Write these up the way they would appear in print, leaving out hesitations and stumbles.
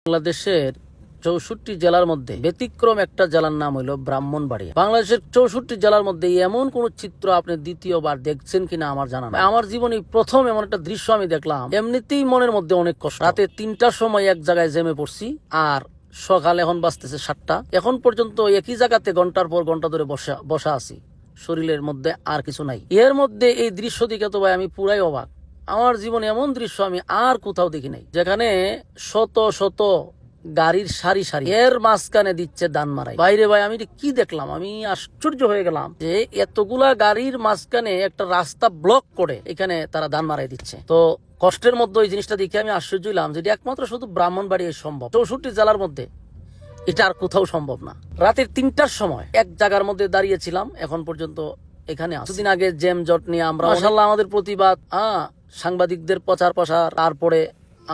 বাংলাদেশের ৬৪ জেলার মধ্যে ব্যতিক্রম একটা জেলার নাম হলো ব্রাহ্মণবাড়িয়া। বাংলাদেশের ৬৪ জেলার মধ্যে এমন কোন চিত্র আপনি দ্বিতীয়বার দেখছেন কিনা আমার জানা নাই। আমার জীবনে প্রথম এমন একটা দৃশ্য আমি দেখলাম, এমনিতেই মনের মধ্যে অনেক কষ্ট। রাতে ৩টার সময় এক জায়গায় জেমে পড়ছি, আর সকাল এখন বাজতেছে ৭টা, এখন পর্যন্ত একই জায়গাতে ঘন্টার পর ঘন্টা ধরে বসা আছি, শরীরের মধ্যে আর কিছু নাই। এর মধ্যে এই দৃশ্য দিকে তো ভাই আমি পুরাই অবাক। আমার জীবনে এমন দৃশ্য আমি আর কোথাও দেখি নাই, যেখানে শত শত গাড়ির সারি সারি, এর মাঝখানে দিচ্ছে দান মারাই। বাইরে ভাই আমি কি দেখলাম, আমি আশ্চর্য হয়ে গেলাম যে এতগুলা গাড়ির মাঝখানে একটা রাস্তা ব্লক করে এখানে তারা দান মারাই দিচ্ছে। তো কষ্টের মধ্যে ওই জিনিসটা দেখে আমি আশ্চর্য হইলাম যে একমাত্র শুধু ব্রাহ্মণবাড়িয়ায় সম্ভব, ৬৪ জেলার মধ্যে এটা আর কোথাও সম্ভব না। রাতের ৩টার সময় এক জায়গার মধ্যে দাঁড়িয়েছিলাম, এখন পর্যন্ত এখানে কিছুদিন আগে জ্যাম জট নিয়ে আমরা মাশাআল্লাহ আমাদের প্রতিবাদ, সাংবাদিকদের প্রচার, তারপরে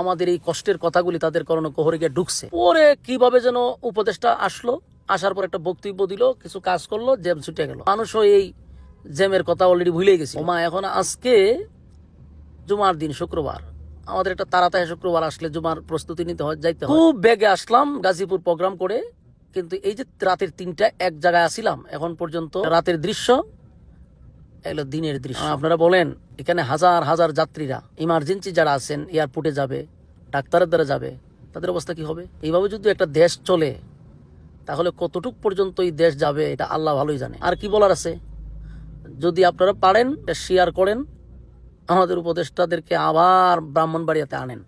আমাদের এই কষ্টের কথাগুলি তাদের করণ কোহরে গিয়ে ঢুকছে। পরে কিভাবে যেন উপদেশটা আসলো, আসার পর একটা বক্তব্য দিল, কিছু কাজ করলো, জ্যাম ছুটে গেল। মানুষও এই জ্যামের কথা অলরেডি ভুলে গেছে। এখন আজকে জুমার দিন, শুক্রবার, আমাদের একটা তাড়াতাড়ি শুক্রবার আসলে জুমার প্রস্তুতি নিতে হয়, যাইতে হয়। খুব বেগে আসলাম গাজীপুর প্রোগ্রাম করে, কিন্তু এই যে রাতের ৩টা এক জায়গায় আসিলাম, এখন পর্যন্ত রাতের দৃশ্য এগুলো দিনের দৃশ্য। আপনারা বলেন, এখানে হাজার হাজার যাত্রীরা ইমার্জেন্সি যারা আছেন, এয়ারপোর্টে যাবে, ডাক্তারের দ্বারা যাবে, তাদের অবস্থা কি হবে? এইভাবে যদি একটা দেশ চলে, তাহলে কতটুক পর্যন্ত এই দেশ যাবে এটা আল্লাহ ভালোই জানে। আর কি বলার আছে, যদি আপনারা পারেন শেয়ার করেন, আমাদের উপদেষ্টাদেরকে আবার ব্রাহ্মণবাড়িয়াতে আনেন।